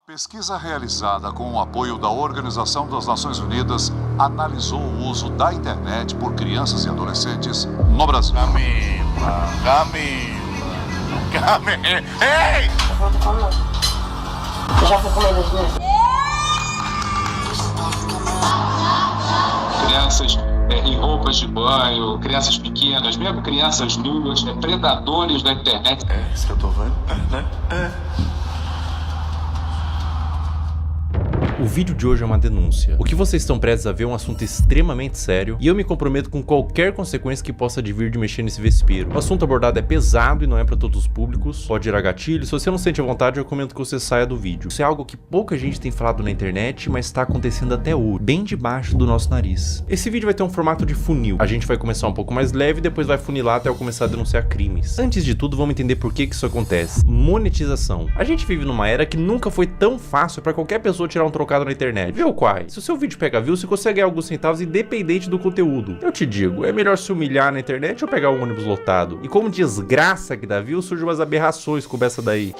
Pesquisa realizada com o apoio da Organização das Nações Unidas analisou o uso da internet por crianças e adolescentes no Brasil. Camila. Ei! Já foi com medo de mim? Crianças em roupas de banho, crianças pequenas, mesmo crianças nuas, predadores da internet. É isso que eu tô vendo, né? O vídeo de hoje é uma denúncia. O que vocês estão prestes a ver é um assunto extremamente sério e eu me comprometo com qualquer consequência que possa advir de mexer nesse vespeiro. O assunto abordado é pesado e não é para todos os públicos, pode gerar gatilho. Se você não sente a vontade, eu recomendo que você saia do vídeo. Isso é algo que pouca gente tem falado na internet, mas está acontecendo até hoje, bem debaixo do nosso nariz. Esse vídeo vai ter um formato de funil. A gente vai começar um pouco mais leve e depois vai funilar até eu começar a denunciar crimes. Antes de tudo, vamos entender por que isso acontece. Monetização. A gente vive numa era que nunca foi tão fácil para qualquer pessoa tirar um trocado na internet. Viu, Quai? Se o seu vídeo pega views, você consegue ganhar alguns centavos independente do conteúdo. Eu te digo, é melhor se humilhar na internet ou pegar um ônibus lotado? E como desgraça que dá views, surgem umas aberrações como essa daí.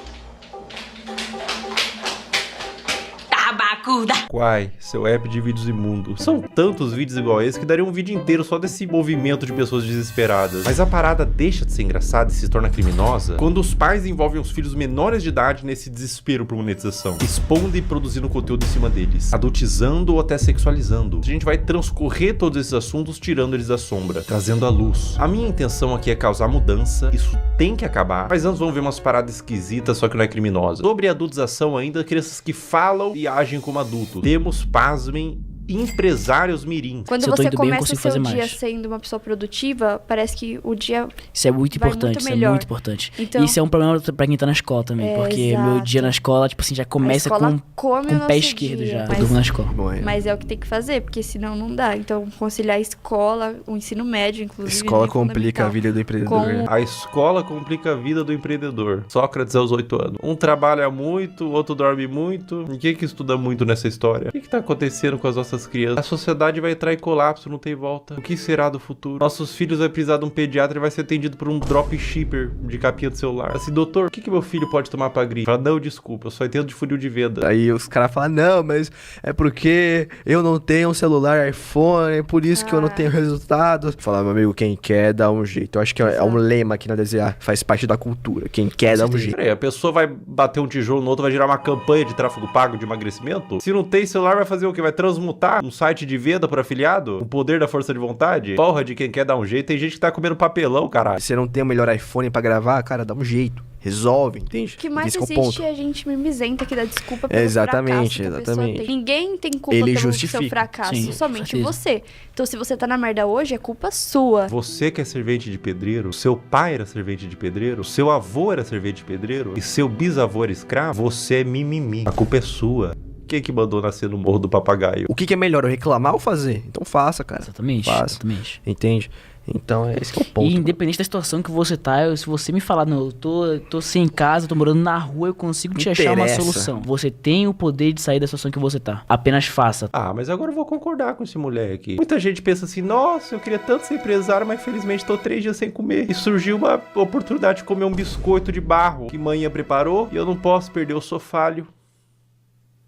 Quai, seu app de vídeos imundo. São tantos vídeos igual esse que daria um vídeo inteiro só desse movimento de pessoas desesperadas. Mas a parada deixa de ser engraçada e se torna criminosa quando os pais envolvem os filhos menores de idade nesse desespero por monetização, expondo e produzindo conteúdo em cima deles, adultizando ou até sexualizando. A gente vai transcorrer todos esses assuntos tirando eles da sombra, trazendo à luz. A minha intenção aqui é causar mudança, isso tem que acabar, mas antes vamos ver umas paradas esquisitas, só que não é criminosa. Sobre a adultização ainda, crianças que falam e agem como adultos. Temos, pasmem, empresários mirim. Quando você começa o seu dia sendo uma pessoa produtiva, parece que o dia isso é muito importante, isso é muito importante. Então, isso é um problema pra quem tá na escola também, porque exato. Meu dia na escola, tipo assim, já começa com o pé esquerdo dia, já. Eu durmo na escola. Mas é o que tem que fazer, porque senão não dá. Então, conciliar a escola, o ensino médio, inclusive. Escola complica a vida do empreendedor. A escola complica a vida do empreendedor. Sócrates aos 8 anos. Um trabalha muito, o outro dorme muito. Ninguém que estuda muito nessa história. O que tá acontecendo com as nossas crianças? A sociedade vai entrar em colapso, não tem volta. O que será do futuro? Nossos filhos vão precisar de um pediatra e vai ser atendido por um dropshipper de capinha do celular. Assim, doutor, o que meu filho pode tomar pra gripe? Fala, não, desculpa, eu só entendo de funil de venda. Aí os caras falam, não, mas é porque eu não tenho um celular iPhone, é por isso que eu não tenho resultados. Fala, meu amigo, quem quer dá um jeito. Eu acho que é um lema aqui na DZA, faz parte da cultura. Quem quer dá um jeito. Peraí, a pessoa vai bater um tijolo no outro, vai gerar uma campanha de tráfego pago de emagrecimento? Se não tem celular, vai fazer o quê? Vai transmutar um site de venda por afiliado? O poder da força de vontade? Porra, de quem quer dar um jeito. Tem gente que tá comendo papelão, caralho. Se você não tem o melhor iPhone pra gravar, cara, dá um jeito. Resolve, entende? O que mais existe é a gente mimizenta que dá desculpa pelo exatamente, fracasso exatamente. Tem. Ninguém tem culpa pelo seu fracasso, sim, somente você. Então se você tá na merda hoje, é culpa sua. Você que é servente de pedreiro, seu pai era servente de pedreiro, seu avô era servente de pedreiro e seu bisavô era escravo, você é mimimi. A culpa é sua. Quem que mandou nascer no Morro do Papagaio? O que é melhor, eu reclamar ou fazer? Então faça, cara. Exatamente, faça. Exatamente. Entende? Então, esse que é o ponto. E independente da situação que você tá, se você me falar, não, eu tô sem casa, tô morando na rua, eu consigo te achar uma solução. Você tem o poder de sair da situação que você tá. Apenas faça. Ah, mas agora eu vou concordar com esse moleque. Muita gente pensa assim, nossa, eu queria tanto ser empresário, mas infelizmente tô 3 dias sem comer. E surgiu uma oportunidade de comer um biscoito de barro que manhã preparou e eu não posso perder, eu sou falho.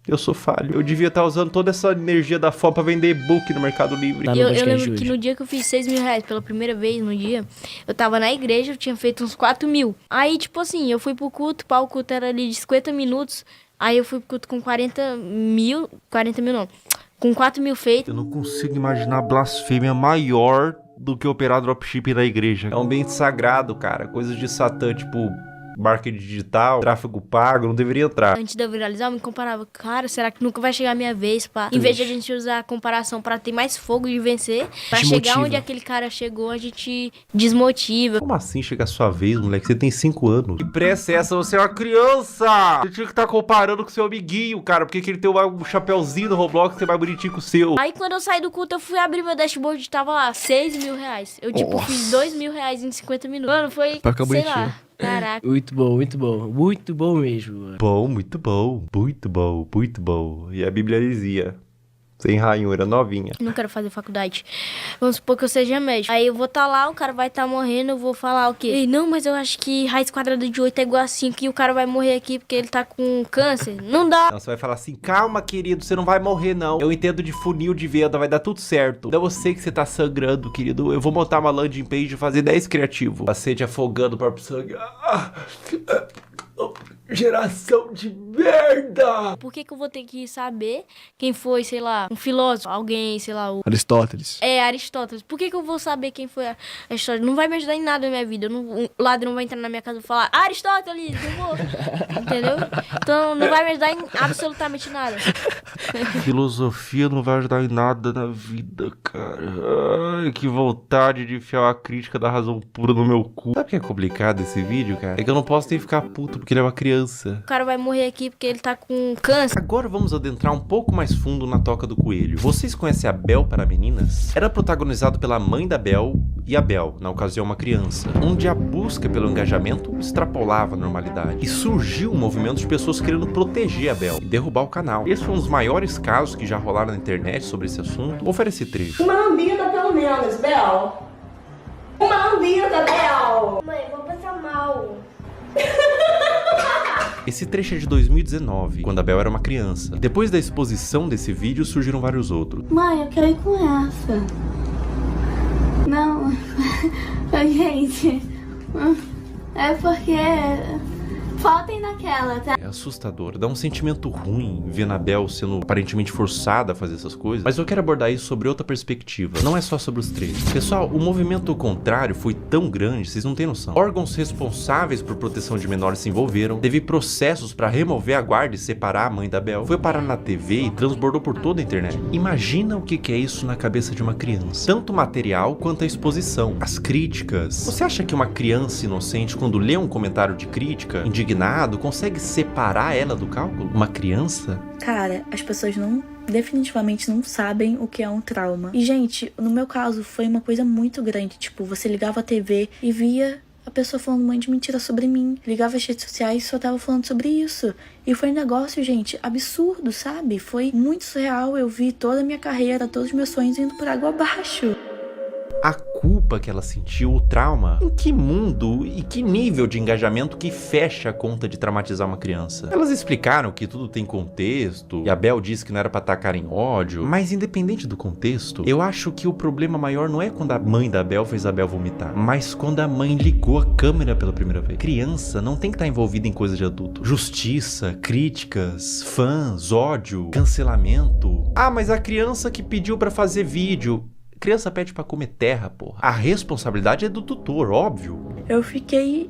Eu sou falho. Eu devia estar usando toda essa energia da fome pra vender e-book no Mercado Livre. Eu lembro que no dia que eu fiz 6 mil reais pela primeira vez no dia, eu tava na igreja, eu tinha feito uns 4 mil. Aí, tipo assim, eu fui pro culto, o culto era ali de 50 minutos. Aí eu fui pro culto com 40 mil não, com 4 mil feitos. Eu não consigo imaginar blasfêmia maior do que operar dropshipping na igreja. É um ambiente sagrado, cara. Coisas de Satã, tipo marketing digital, tráfego pago, não deveria entrar. Antes de eu viralizar, eu me comparava, cara, será que nunca vai chegar a minha vez, pá? Em vez de a gente usar a comparação pra ter mais fogo de vencer, pra chegar onde aquele cara chegou, a gente desmotiva. Como assim chegar a sua vez, moleque? Você tem 5 anos. Que pressa é essa? Você é uma criança! Você tinha que estar comparando com seu amiguinho, cara, porque ele tem um chapéuzinho no Roblox que é mais bonitinho que o seu. Aí quando eu saí do culto, eu fui abrir meu dashboard e tava lá, 6 mil reais. Eu, tipo, fiz 2 mil reais em 50 minutos. Mano, foi, sei lá. Caraca. Muito bom, muito bom. Muito bom mesmo, mano. Bom, muito bom. Muito bom, muito bom. E a Bíblia dizia, Sem ranhura, novinha. Não quero fazer faculdade. Vamos supor que eu seja médico. Aí eu vou estar lá, o cara vai estar morrendo, eu vou falar o quê? Ei, não, mas eu acho que raiz quadrada de 8 é igual a 5 e o cara vai morrer aqui porque ele tá com câncer. Não dá. Não, você vai falar assim, calma, querido, você não vai morrer, não. Eu entendo de funil de venda, vai dar tudo certo. Eu sei que você tá sangrando, querido. Eu vou montar uma landing page e fazer 10 criativo. Paciente afogando o próprio sangue. Geração de merda! Por que eu vou ter que saber quem foi, sei lá, um filósofo, alguém, sei lá, o... Aristóteles. É, Aristóteles. Por que eu vou saber quem foi Aristóteles? Não vai me ajudar em nada na minha vida. O ladrão vai entrar na minha casa e falar, Aristóteles, não vou. Entendeu? Então não vai me ajudar em absolutamente nada. Filosofia não vai ajudar em nada na vida, cara. Ai, que vontade de enfiar uma crítica da razão pura no meu cu. Sabe o que é complicado esse vídeo, cara? É que eu não posso nem ficar puto porque ele é uma criança. O cara vai morrer aqui porque ele tá com câncer. Agora vamos adentrar um pouco mais fundo na Toca do Coelho. Vocês conhecem a Bel para Meninas? Era protagonizado pela mãe da Bel e a Bel, na ocasião uma criança, onde a busca pelo engajamento extrapolava a normalidade. E surgiu um movimento de pessoas querendo proteger a Bel e derrubar o canal. Esse foi um dos maiores casos que já rolaram na internet sobre esse assunto. Vou oferecer trecho. Uma lambida pelo menos, Bel. Uma lambida, Bel. Mãe, vou passar mal. Esse trecho é de 2019, quando a Bel era uma criança. Depois da exposição desse vídeo, surgiram vários outros. Mãe, eu quero ir com essa. Não, gente, é porque faltem naquela, tá? É assustador, dá um sentimento ruim ver a Bel sendo aparentemente forçada a fazer essas coisas. Mas eu quero abordar isso sobre outra perspectiva, não é só sobre os trechos. Pessoal, o movimento contrário foi tão grande, vocês não têm noção. Órgãos responsáveis por proteção de menores se envolveram, teve processos para remover a guarda e separar a mãe da Bel, foi parar na TV e transbordou por toda a internet. Imagina o que é isso na cabeça de uma criança. Tanto o material quanto a exposição, as críticas. Você acha que uma criança inocente, quando lê um comentário de crítica, indignado, consegue separar ela do cálculo? Uma criança? Cara, as pessoas definitivamente não sabem o que é um trauma. E, gente, no meu caso, foi uma coisa muito grande. Tipo, você ligava a TV e via a pessoa falando um monte de mentira sobre mim. Ligava as redes sociais e só tava falando sobre isso. E foi um negócio, gente, absurdo, sabe? Foi muito surreal. Eu vi toda a minha carreira, todos os meus sonhos indo por água abaixo. A culpa que ela sentiu, o trauma, em que mundo e que nível de engajamento que fecha a conta de traumatizar uma criança? Elas explicaram que tudo tem contexto, e a Bel disse que não era pra atacar em ódio, mas independente do contexto, eu acho que o problema maior não é quando a mãe da Bel fez a Bel vomitar, mas quando a mãe ligou a câmera pela primeira vez. Criança não tem que estar envolvida em coisa de adulto. Justiça, críticas, fãs, ódio, cancelamento. Ah, mas a criança que pediu pra fazer vídeo... Criança pede pra comer terra, porra. A responsabilidade é do tutor, óbvio. Eu fiquei,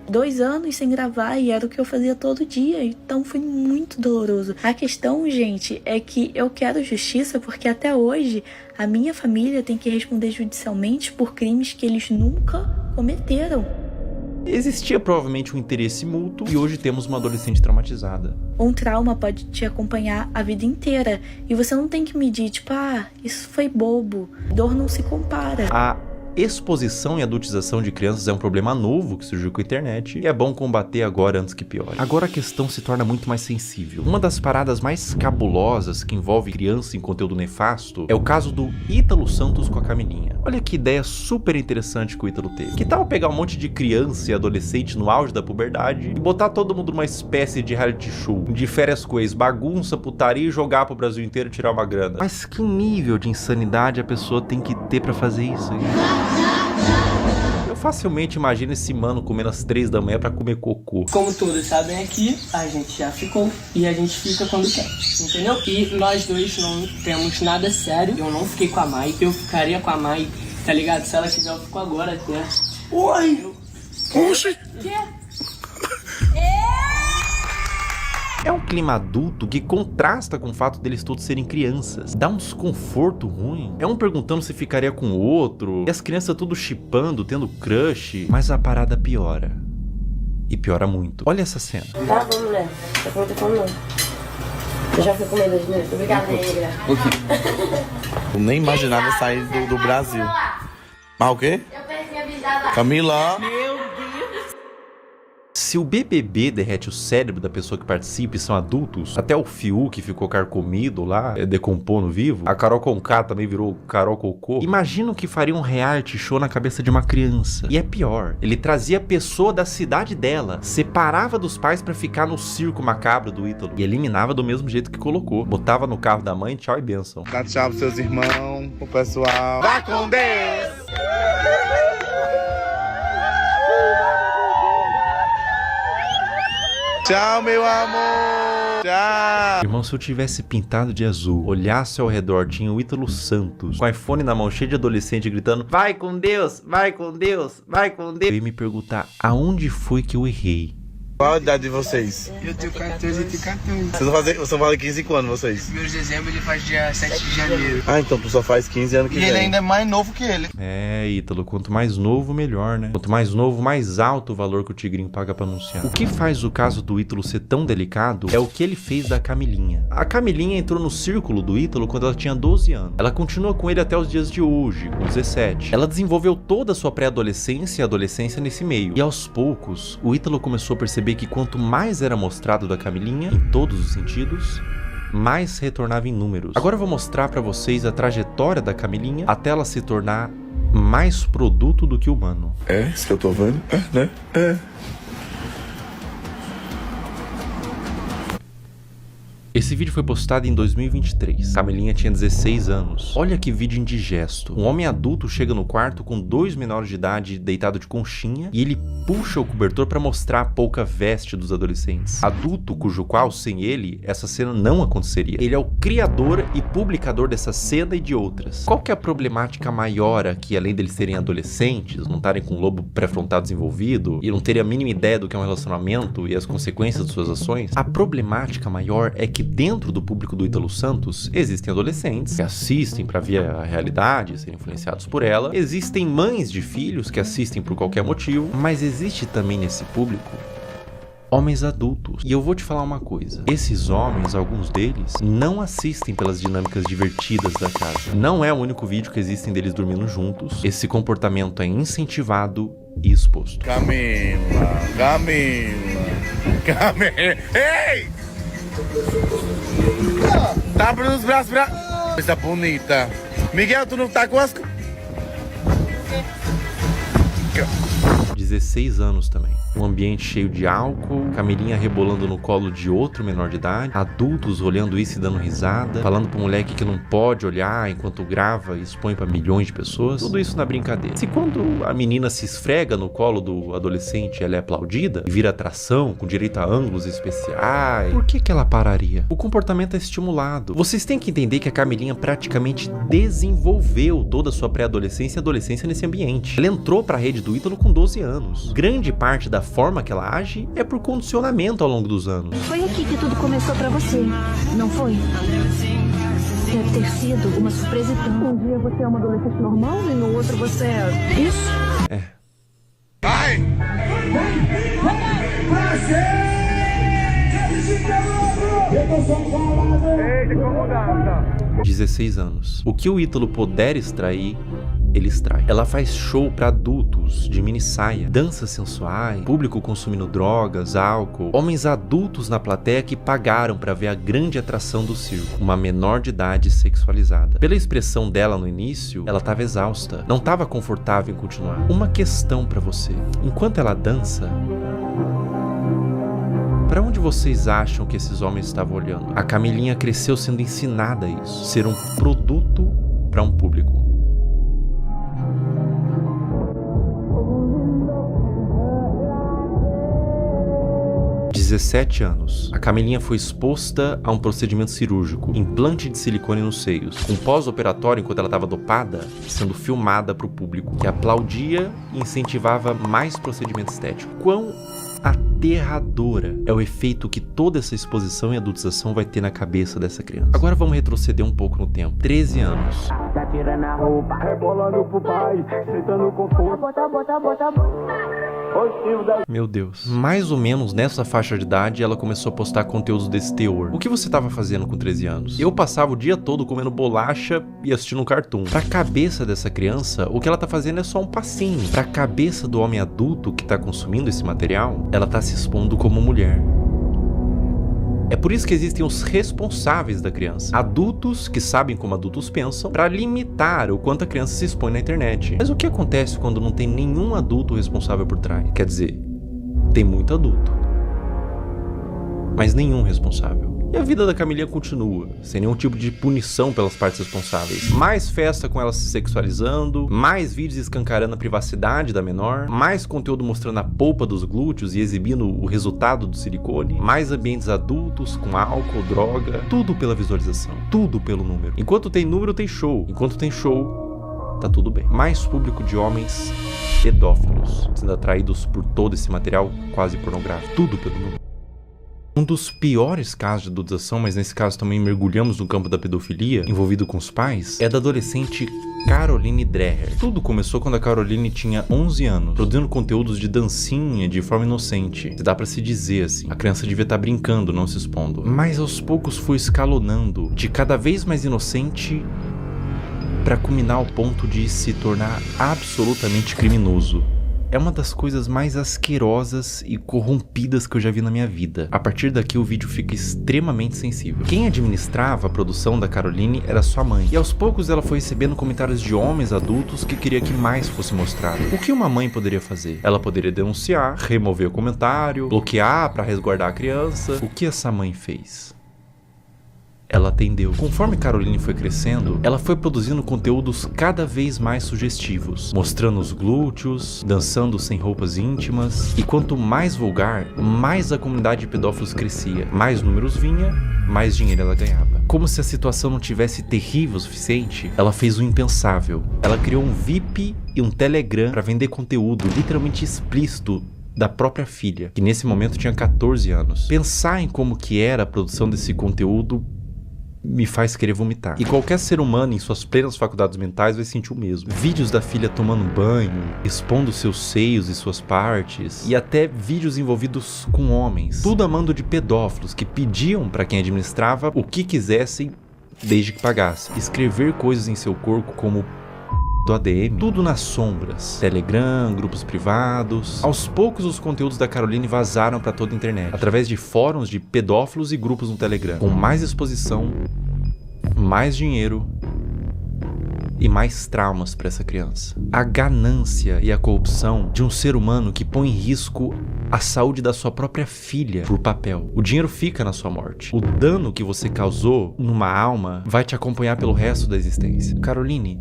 2 anos sem gravar e era o que eu fazia todo dia. Então foi muito doloroso. A questão, gente, é que eu quero justiça porque até hoje a minha família tem que responder judicialmente por crimes que eles nunca cometeram. Existia provavelmente um interesse mútuo e hoje temos uma adolescente traumatizada. Um trauma pode te acompanhar a vida inteira e você não tem que medir, isso foi bobo. Dor não se compara. A exposição e adultização de crianças é um problema novo que surgiu com a internet e é bom combater agora antes que piore. Agora a questão se torna muito mais sensível. Uma das paradas mais cabulosas que envolve criança em conteúdo nefasto é o caso do Ítalo Santos com a Camilinha. Olha que ideia super interessante que o Ítalo teve. Que tal pegar um monte de criança e adolescente no auge da puberdade e botar todo mundo numa espécie de reality show, de férias com ex, bagunça, putaria e jogar pro Brasil inteiro e tirar uma grana? Mas que nível de insanidade a pessoa tem que ter pra fazer isso? Eu facilmente imagino esse mano comendo às 3 da manhã pra comer cocô. Como todos sabem aqui, a gente já ficou e a gente fica quando quer, entendeu? E nós dois não temos nada sério. Eu não fiquei com a Mai, eu ficaria com a Mai, tá ligado? Se ela quiser, eu fico agora até. Oi! Oxi! É um clima adulto que contrasta com o fato deles todos serem crianças. Dá um desconforto ruim. É um perguntando se ficaria com o outro. E as crianças tudo chipando, tendo crush. Mas a parada piora. E piora muito. Olha essa cena. Tá bom, mulher. Tá com muita fome, não. Eu já fui comendo hoje, né? Obrigada, negra. Eu nem imaginava sair do Brasil. Mas o quê? Eu perdi a visada. Camila. Meu Deus. Se o BBB derrete o cérebro da pessoa que participa e são adultos, até o Fiuk que ficou carcomido lá, decompondo vivo, a Carol Conká também virou Carol Cocô, imagina o que faria um reality show na cabeça de uma criança. E é pior, ele trazia a pessoa da cidade dela, separava dos pais pra ficar no circo macabro do Ítalo e eliminava do mesmo jeito que colocou. Botava no carro da mãe, tchau e bênção. Dá tchau pros seus irmãos, pro pessoal. Vai com Deus! Tchau, meu amor! Tchau! Irmão, se eu tivesse pintado de azul, olhasse ao redor, tinha o Ítalo Santos, com o iPhone na mão, cheio de adolescente, gritando: vai com Deus, vai com Deus, vai com Deus. Eu ia me perguntar, aonde foi que eu errei? Qual a idade de vocês? Eu tenho 14 e tenho 14. Vocês vão fazer 15 quando, vocês? Primeiro de dezembro, ele faz dia 7 de janeiro. Ah, então tu só faz 15 anos que vem. E ele ainda é mais novo que ele. É, Ítalo, quanto mais novo, melhor, né? Quanto mais novo, mais alto o valor que o Tigrinho paga pra anunciar. O que faz o caso do Ítalo ser tão delicado é o que ele fez da Camilinha. A Camilinha entrou no círculo do Ítalo quando ela tinha 12 anos. Ela continua com ele até os dias de hoje, com 17. Ela desenvolveu toda a sua pré-adolescência e adolescência nesse meio. E aos poucos, o Ítalo começou a perceber que quanto mais era mostrado da Camilinha, em todos os sentidos, mais retornava em números. Agora eu vou mostrar pra vocês a trajetória da Camilinha até ela se tornar mais produto do que humano. É, isso que eu tô vendo? É, né? É. Esse vídeo foi postado em 2023. Camilinha tinha 16 anos. Olha que vídeo indigesto. Um homem adulto chega no quarto com 2 menores de idade deitado de conchinha e ele puxa o cobertor para mostrar a pouca veste dos adolescentes. Adulto cujo qual, sem ele, essa cena não aconteceria. Ele é o criador e publicador dessa cena e de outras. Qual que é a problemática maior aqui, além deles serem adolescentes, não estarem com o lobo pré-frontal desenvolvido e não terem a mínima ideia do que é um relacionamento e as consequências de suas ações? A problemática maior é que dentro do público do Ítalo Santos existem adolescentes que assistem para ver a realidade, serem influenciados por ela. Existem mães de filhos que assistem por qualquer motivo, mas existe também nesse público homens adultos. E eu vou te falar uma coisa. Esses homens, alguns deles, não assistem pelas dinâmicas divertidas da casa. Não é o único vídeo que existem deles dormindo juntos. Esse comportamento é incentivado e exposto. Camila, ei! Tá abrindo os braços pra... Coisa bonita. Miguel, tu não tá com as... 16 anos também. Um ambiente cheio de álcool, Camilinha rebolando no colo de outro menor de idade, adultos olhando isso e dando risada, falando pro moleque que não pode olhar enquanto grava e expõe pra milhões de pessoas. Tudo isso na brincadeira. Se quando a menina se esfrega no colo do adolescente, ela é aplaudida e vira atração, com direito a ângulos especiais, por que ela pararia? O comportamento é estimulado. Vocês têm que entender que a Camilinha praticamente desenvolveu toda a sua pré-adolescência e adolescência nesse ambiente. Ela entrou pra rede do Ítalo com 12 anos. Grande parte da forma que ela age é por condicionamento ao longo dos anos. Foi aqui que tudo começou pra você, não foi? Deve ter sido uma surpresa tão... Um dia você é uma adolescente normal e no outro você é... Isso? É. Vai! 16 anos. O que o Ítalo puder extrair, ele extrai. Ela faz show pra adultos, de mini saia, danças sensuais, público consumindo drogas, álcool, homens adultos na plateia que pagaram pra ver a grande atração do circo, uma menor de idade sexualizada. Pela expressão dela no início, ela tava exausta, não tava confortável em continuar. Uma questão pra você: enquanto ela dança, para onde vocês acham que esses homens estavam olhando? A Camilinha cresceu sendo ensinada a isso, ser um produto para um público. Aos 17 anos, a Camilinha foi exposta a um procedimento cirúrgico, implante de silicone nos seios, com pós-operatório enquanto ela estava dopada, sendo filmada para o público, que aplaudia e incentivava mais procedimento estético. Quão aterradora é o efeito que toda essa exposição e adultização vai ter na cabeça dessa criança. Agora vamos retroceder um pouco no tempo. 13 anos. Tá tirando a roupa, rebolando pro pai, sentando com força. Bota. Meu Deus. Mais ou menos nessa faixa de idade, ela começou a postar conteúdos desse teor. O que você tava fazendo com 13 anos? Eu passava o dia todo comendo bolacha e assistindo um cartoon. Pra cabeça dessa criança, o que ela tá fazendo é só um passinho. Pra cabeça do homem adulto que tá consumindo esse material, ela tá se expondo como mulher. É por isso que existem os responsáveis da criança. Adultos que sabem como adultos pensam para limitar o quanto a criança se expõe na internet. Mas o que acontece quando não tem nenhum adulto responsável por trás? Quer dizer, tem muito adulto, mas nenhum responsável. E a vida da Camilinha continua, sem nenhum tipo de punição pelas partes responsáveis. Mais festa com ela se sexualizando, mais vídeos escancarando a privacidade da menor, mais conteúdo mostrando a polpa dos glúteos e exibindo o resultado do silicone, mais ambientes adultos com álcool, droga, tudo pela visualização, tudo pelo número. Enquanto tem número, tem show. Enquanto tem show, tá tudo bem. Mais público de homens pedófilos, sendo atraídos por todo esse material quase pornográfico, tudo pelo número. Um dos piores casos de adultização, mas nesse caso também mergulhamos no campo da pedofilia, envolvido com os pais, é da adolescente Caroline Dreher. Tudo começou quando a Caroline tinha 11 anos, produzindo conteúdos de dancinha de forma inocente. Dá pra se dizer assim, a criança devia estar brincando, não se expondo. Mas aos poucos foi escalonando, de cada vez mais inocente, pra culminar ao ponto de se tornar absolutamente criminoso. É uma das coisas mais asquerosas e corrompidas que eu já vi na minha vida. A partir daqui o vídeo fica extremamente sensível. Quem administrava a produção da Caroline era sua mãe. E aos poucos ela foi recebendo comentários de homens adultos que queria que mais fosse mostrado. O que uma mãe poderia fazer? Ela poderia denunciar, remover o comentário, bloquear para resguardar a criança. O que essa mãe fez? Ela atendeu. Conforme Caroline foi crescendo, ela foi produzindo conteúdos cada vez mais sugestivos, mostrando os glúteos, dançando sem roupas íntimas, e quanto mais vulgar, mais a comunidade de pedófilos crescia. Mais números vinha, mais dinheiro ela ganhava. Como se a situação não tivesse terrível o suficiente, ela fez o impensável. Ela criou um VIP e um Telegram para vender conteúdo literalmente explícito da própria filha, que nesse momento tinha 14 anos. Pensar em como que era a produção desse conteúdo me faz querer vomitar. E qualquer ser humano em suas plenas faculdades mentais vai sentir o mesmo. Vídeos da filha tomando banho, expondo seus seios e suas partes, e até vídeos envolvidos com homens. Tudo a mando de pedófilos que pediam para quem administrava o que quisessem desde que pagasse. Escrever coisas em seu corpo como do ADM, tudo nas sombras. Telegram, grupos privados. Aos poucos os conteúdos da Caroline vazaram para toda a internet, através de fóruns de pedófilos e grupos no Telegram, com mais exposição, mais dinheiro e mais traumas para essa criança. A ganância e a corrupção de um ser humano que põe em risco a saúde da sua própria filha por papel. O dinheiro fica na sua morte. O dano que você causou numa alma vai te acompanhar pelo resto da existência. Caroline,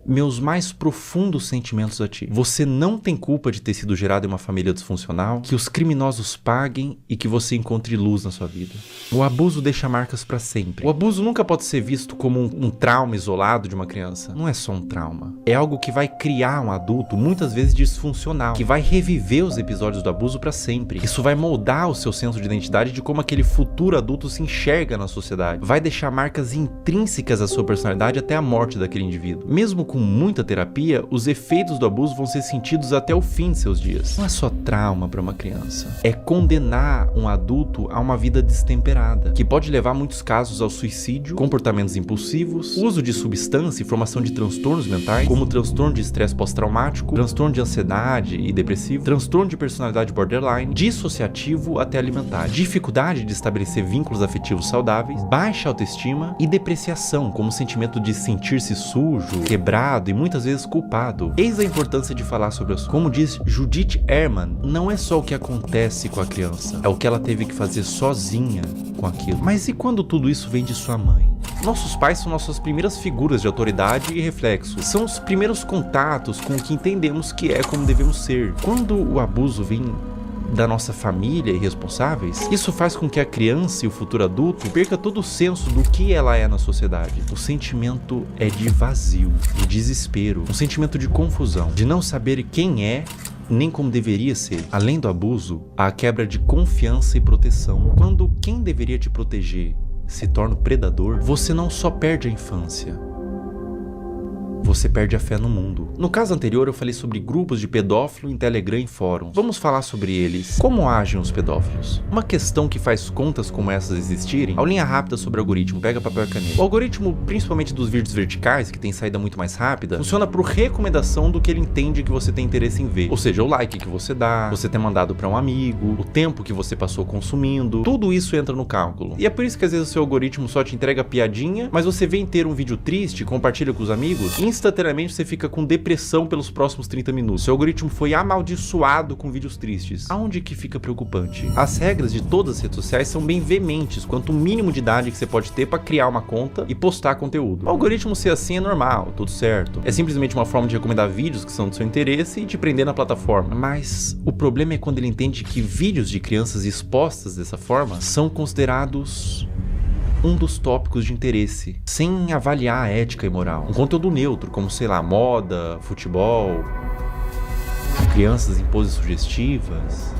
meus mais profundos sentimentos a ti. Você não tem culpa de ter sido gerado em uma família disfuncional, que os criminosos paguem e que você encontre luz na sua vida. O abuso deixa marcas pra sempre. O abuso nunca pode ser visto como um trauma isolado de uma criança. Não é só um trauma. É algo que vai criar um adulto, muitas vezes disfuncional, que vai reviver os episódios do abuso pra sempre. Isso vai moldar o seu senso de identidade de como aquele futuro adulto se enxerga na sociedade. Vai deixar marcas intrínsecas à sua personalidade até a morte daquele indivíduo. Mesmo com muita terapia, os efeitos do abuso vão ser sentidos até o fim de seus dias. Não é só trauma para uma criança. É condenar um adulto a uma vida destemperada, que pode levar, em muitos casos, ao suicídio, comportamentos impulsivos, uso de substância e formação de transtornos mentais, como transtorno de estresse pós-traumático, transtorno de ansiedade e depressivo, transtorno de personalidade borderline, dissociativo até alimentar, dificuldade de estabelecer vínculos afetivos saudáveis, baixa autoestima e depreciação, como sentimento de sentir-se sujo, quebrado e muitas vezes culpado. Eis a importância de falar sobre isso. Como diz Judith Herman, não é só o que acontece com a criança, é o que ela teve que fazer sozinha com aquilo. Mas e quando tudo isso vem de sua mãe? Nossos pais são nossas primeiras figuras de autoridade e reflexo. São os primeiros contatos com o que entendemos que é como devemos ser. Quando o abuso vem da nossa família e responsáveis, isso faz com que a criança e o futuro adulto perca todo o senso do que ela é na sociedade. O sentimento é de vazio, de desespero, um sentimento de confusão, de não saber quem é nem como deveria ser. Além do abuso, há a quebra de confiança e proteção. Quando quem deveria te proteger se torna o predador, você não só perde a infância, você perde a fé no mundo. No caso anterior eu falei sobre grupos de pedófilo em Telegram e fóruns. Vamos falar sobre eles. Como agem os pedófilos? Uma questão que faz contas como essas existirem, aulinha rápida sobre o algoritmo, pega papel e caneta. O algoritmo, principalmente dos vídeos verticais, que tem saída muito mais rápida, funciona por recomendação do que ele entende que você tem interesse em ver. Ou seja, o like que você dá, você ter mandado para um amigo, o tempo que você passou consumindo, tudo isso entra no cálculo. E é por isso que às vezes o seu algoritmo só te entrega piadinha, mas você vê inteiro um vídeo triste, compartilha com os amigos, instantaneamente você fica com depressão pelos próximos 30 minutos. Seu algoritmo foi amaldiçoado com vídeos tristes. Aonde que fica preocupante? As regras de todas as redes sociais são bem veementes quanto o mínimo de idade que você pode ter para criar uma conta e postar conteúdo. O algoritmo ser assim é normal, tudo certo. É simplesmente uma forma de recomendar vídeos que são do seu interesse e te prender na plataforma. Mas o problema é quando ele entende que vídeos de crianças expostas dessa forma são considerados um dos tópicos de interesse, sem avaliar a ética e moral. Um conteúdo neutro, como, sei lá, moda, futebol, crianças em poses sugestivas.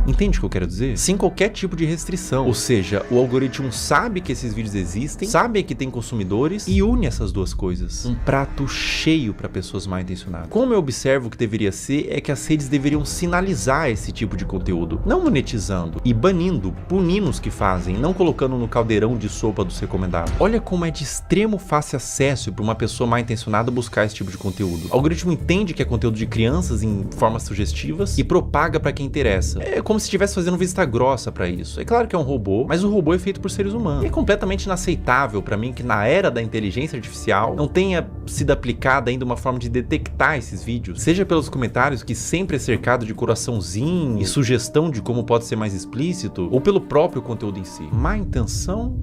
Entende o que eu quero dizer? Sem qualquer tipo de restrição. Ou seja, o algoritmo sabe que esses vídeos existem, sabe que tem consumidores e une essas duas coisas. Um prato cheio para pessoas mal intencionadas. Como eu observo que deveria ser, é que as redes deveriam sinalizar esse tipo de conteúdo, não monetizando e banindo, punindo os que fazem, não colocando no caldeirão de sopa dos recomendados. Olha como é de extremo fácil acesso para uma pessoa mal intencionada buscar esse tipo de conteúdo. O algoritmo entende que é conteúdo de crianças em formas sugestivas e propaga para quem interessa. É como se estivesse fazendo vista grossa pra isso. É claro que é um robô, mas o robô é feito por seres humanos. E é completamente inaceitável pra mim que na era da inteligência artificial não tenha sido aplicada ainda uma forma de detectar esses vídeos, seja pelos comentários, que sempre é cercado de coraçãozinho e sugestão de como pode ser mais explícito, ou pelo próprio conteúdo em si. Má intenção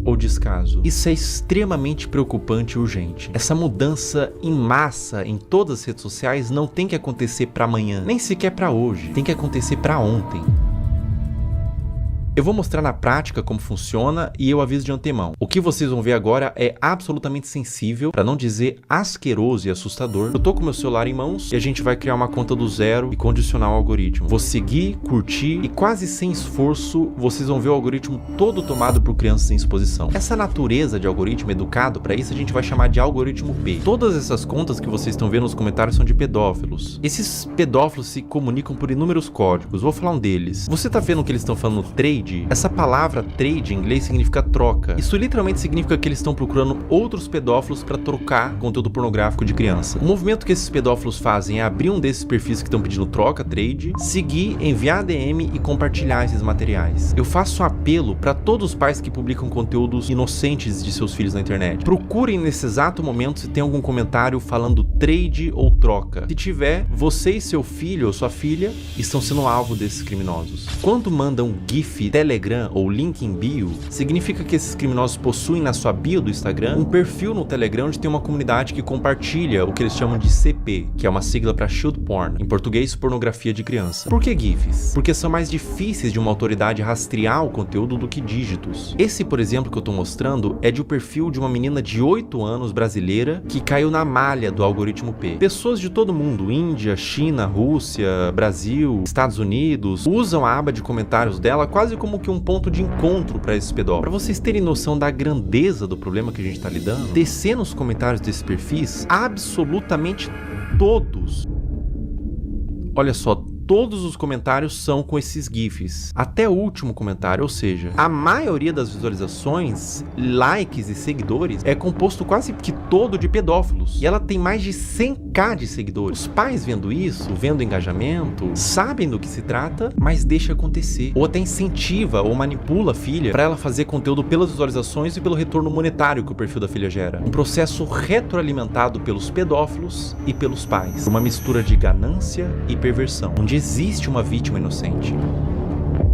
ou descaso? Isso é extremamente preocupante e urgente. Essa mudança em massa em todas as redes sociais não tem que acontecer para amanhã, nem sequer para hoje, tem que acontecer para ontem. Eu vou mostrar na prática como funciona e eu aviso de antemão. O que vocês vão ver agora é absolutamente sensível, para não dizer asqueroso e assustador. Eu tô com meu celular em mãos e a gente vai criar uma conta do zero e condicionar o algoritmo. Vou seguir, curtir e quase sem esforço vocês vão ver o algoritmo todo tomado por crianças em exposição. Essa natureza de algoritmo educado para isso a gente vai chamar de algoritmo P. Todas essas contas que vocês estão vendo nos comentários são de pedófilos. Esses pedófilos se comunicam por inúmeros códigos. Vou falar um deles. Você tá vendo que eles estão falando trade? Essa palavra trade em inglês significa troca. Isso literalmente significa que eles estão procurando outros pedófilos para trocar conteúdo pornográfico de criança. O movimento que esses pedófilos fazem é abrir um desses perfis que estão pedindo troca, trade, seguir, enviar DM e compartilhar esses materiais. Eu faço um apelo para todos os pais que publicam conteúdos inocentes de seus filhos na internet. Procurem nesse exato momento se tem algum comentário falando trade ou troca. Se tiver, você e seu filho ou sua filha estão sendo alvo desses criminosos. Quando mandam GIF, Telegram ou link em bio, significa que esses criminosos possuem na sua bio do Instagram um perfil no Telegram onde tem uma comunidade que compartilha o que eles chamam de CP, que é uma sigla para Child Porn, em português pornografia de criança. Por que GIFs? Porque são mais difíceis de uma autoridade rastrear o conteúdo do que dígitos. Esse, por exemplo, que eu tô mostrando é de um perfil de uma menina de 8 anos brasileira que caiu na malha do algoritmo P. Pessoas de todo mundo, Índia, China, Rússia, Brasil, Estados Unidos, usam a aba de comentários dela quase como que um ponto de encontro para esses pedófilos. Para vocês terem noção da grandeza do problema que a gente tá lidando, descer nos comentários desses perfis, absolutamente todos, olha só, todos os comentários são com esses GIFs. Até o último comentário, ou seja, a maioria das visualizações, likes e seguidores é composto quase que todo de pedófilos. E ela tem mais de 100k de seguidores. Os pais vendo isso, vendo engajamento, sabem do que se trata, mas deixa acontecer. Ou até incentiva ou manipula a filha para ela fazer conteúdo pelas visualizações e pelo retorno monetário que o perfil da filha gera. Um processo retroalimentado pelos pedófilos e pelos pais. Uma mistura de ganância e perversão, onde existe uma vítima inocente,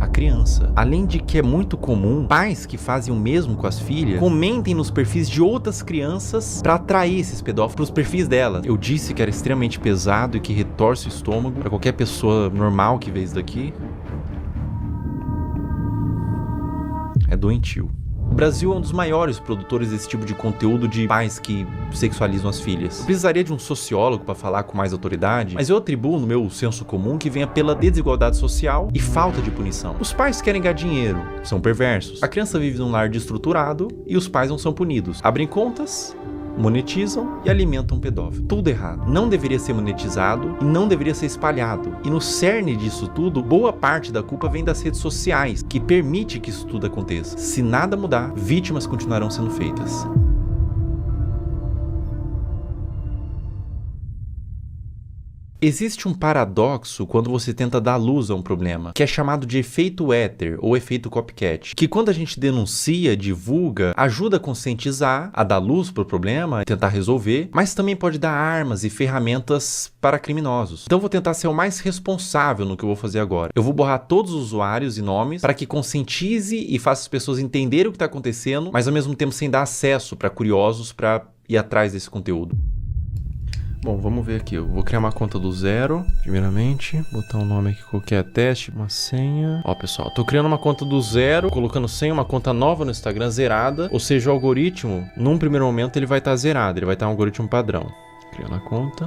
a criança. Além de que é muito comum pais que fazem o mesmo com as filhas comentem nos perfis de outras crianças para atrair esses pedófilos para os perfis delas. Eu disse que era extremamente pesado e que retorce o estômago para qualquer pessoa normal que vê isso daqui. É doentio. O Brasil é um dos maiores produtores desse tipo de conteúdo de pais que sexualizam as filhas. Eu precisaria de um sociólogo para falar com mais autoridade, mas eu atribuo no meu senso comum que venha pela desigualdade social e falta de punição. Os pais querem ganhar dinheiro, são perversos. A criança vive num lar desestruturado e os pais não são punidos. Abrem contas monetizam e alimentam um pedófilo. Tudo errado. Não deveria ser monetizado e não deveria ser espalhado. E no cerne disso tudo, boa parte da culpa vem das redes sociais, que permite que isso tudo aconteça. Se nada mudar, vítimas continuarão sendo feitas. Existe um paradoxo quando você tenta dar luz a um problema, que é chamado de efeito éter ou efeito copycat, que quando a gente denuncia, divulga, ajuda a conscientizar, a dar luz para o problema, a tentar resolver, mas também pode dar armas e ferramentas para criminosos. Então eu vou tentar ser o mais responsável no que eu vou fazer agora. Eu vou borrar todos os usuários e nomes para que conscientize e faça as pessoas entenderem o que está acontecendo, mas ao mesmo tempo sem dar acesso para curiosos para ir atrás desse conteúdo. Bom, vamos ver aqui. Eu vou criar uma conta do zero, primeiramente. Botar um nome aqui qualquer, teste, uma senha. Ó, pessoal, tô criando uma conta do zero, colocando senha, uma conta nova no Instagram, zerada. Ou seja, o algoritmo, num primeiro momento, ele vai estar zerado. Ele vai estar um algoritmo padrão. Criando a conta.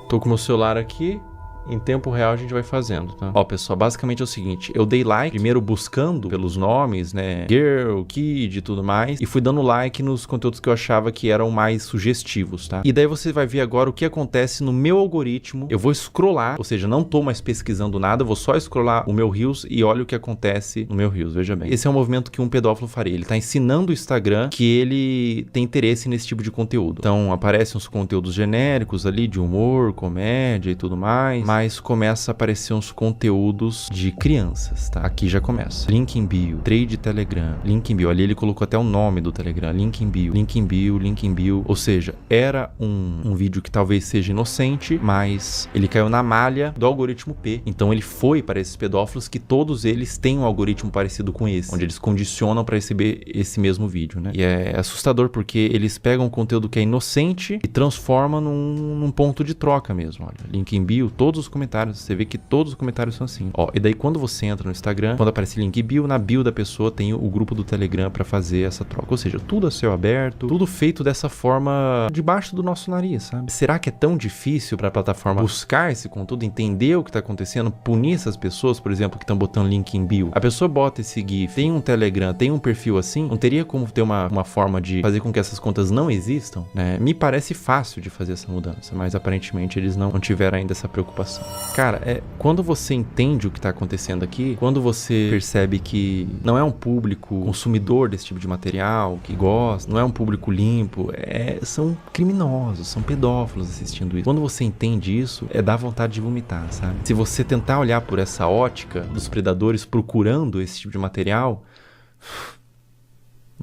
Tô com o meu celular aqui. Em tempo real a gente vai fazendo, tá? Ó, pessoal, basicamente é o seguinte, eu dei like, primeiro buscando pelos nomes, né, girl, kid e tudo mais, e fui dando like nos conteúdos que eu achava que eram mais sugestivos, tá? E daí você vai ver agora o que acontece no meu algoritmo. Eu vou scrollar, ou seja, não tô mais pesquisando nada, vou só scrollar o meu Reels e olha o que acontece no meu Reels, veja bem. Esse é um movimento que um pedófilo faria, ele tá ensinando o Instagram que ele tem interesse nesse tipo de conteúdo. Então, aparecem uns conteúdos genéricos ali, de humor, comédia e tudo mais, mas começa a aparecer uns conteúdos de crianças, tá? Aqui já começa. Link em bio, trade Telegram, link em bio. Ali ele colocou até o nome do Telegram, link em bio, link em bio, link em bio. Ou seja, era um vídeo que talvez seja inocente, mas ele caiu na malha do algoritmo P. Então ele foi para esses pedófilos que todos eles têm um algoritmo parecido com esse, onde eles condicionam para receber esse mesmo vídeo, né? E é assustador porque eles pegam um conteúdo que é inocente e transformam num ponto de troca mesmo. Olha, link em bio, todos os comentários, você vê que todos os comentários são assim. Ó, e daí quando você entra no Instagram, quando aparece link bio, na bio da pessoa tem o grupo do Telegram para fazer essa troca. Ou seja, tudo a céu aberto, tudo feito dessa forma debaixo do nosso nariz, sabe? Será que é tão difícil para a plataforma buscar esse conteúdo, entender o que tá acontecendo, punir essas pessoas, por exemplo, que estão botando link em bio? A pessoa bota esse GIF, tem um Telegram, tem um perfil assim, não teria como ter uma forma de fazer com que essas contas não existam, né? Me parece fácil de fazer essa mudança, mas aparentemente eles não tiveram ainda essa preocupação. Cara, quando você entende o que está acontecendo aqui, quando você percebe que não é um público consumidor desse tipo de material, que gosta, não é um público limpo, são criminosos, são pedófilos assistindo isso. Quando você entende isso, dá vontade de vomitar, sabe? Se você tentar olhar por essa ótica dos predadores procurando esse tipo de material,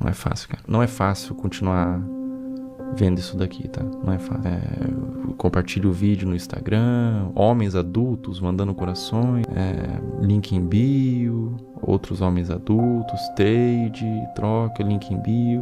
não é fácil, cara. Não é fácil continuar vendo isso daqui, tá? Não é fácil. Compartilhe o vídeo no Instagram, homens adultos mandando corações, link em bio, outros homens adultos, trade, troca, link em bio.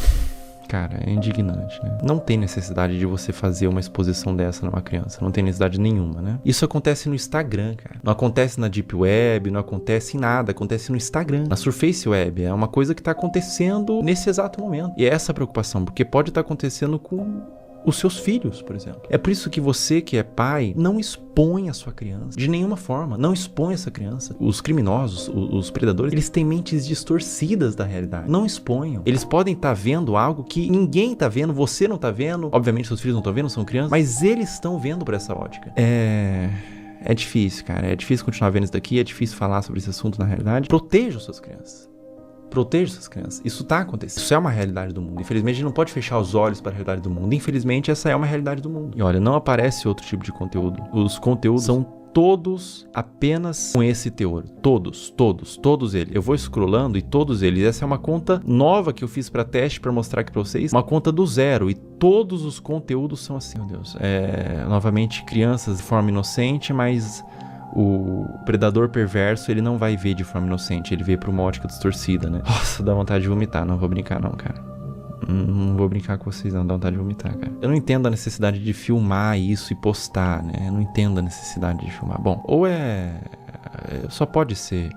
Cara, é indignante, né? Não tem necessidade de você fazer uma exposição dessa numa criança. Não tem necessidade nenhuma, né? Isso acontece no Instagram, cara. Não acontece na Deep Web, não acontece em nada. Acontece no Instagram, na Surface Web. É uma coisa que tá acontecendo nesse exato momento. E é essa a preocupação, porque pode estar acontecendo com os seus filhos, por exemplo. É por isso que você, que é pai, não expõe a sua criança. De nenhuma forma. Não expõe essa criança. Os criminosos, os predadores, eles têm mentes distorcidas da realidade. Não exponham. Eles podem estar vendo algo que ninguém está vendo, você não está vendo. Obviamente, seus filhos não estão vendo, são crianças. Mas eles estão vendo por essa ótica. É difícil, cara. É difícil continuar vendo isso daqui. É difícil falar sobre esse assunto na realidade. Proteja suas crianças. Proteja essas crianças. Isso tá acontecendo. Isso é uma realidade do mundo. Infelizmente, a gente não pode fechar os olhos para a realidade do mundo. Infelizmente, essa é uma realidade do mundo. E olha, não aparece outro tipo de conteúdo. Os conteúdos são todos apenas com esse teor. Todos eles. Eu vou scrollando e todos eles. Essa é uma conta nova que eu fiz para teste, para mostrar aqui para vocês. Uma conta do zero. E todos os conteúdos são assim, meu Deus. Novamente, crianças de forma inocente, mas o predador perverso, ele não vai ver de forma inocente, ele vê por uma ótica distorcida, né? Nossa, dá vontade de vomitar, não vou brincar não, cara. Não vou brincar com vocês não, dá vontade de vomitar, cara. Eu não entendo a necessidade de filmar isso e postar, né? Eu não entendo a necessidade de filmar. Bom, ou só pode ser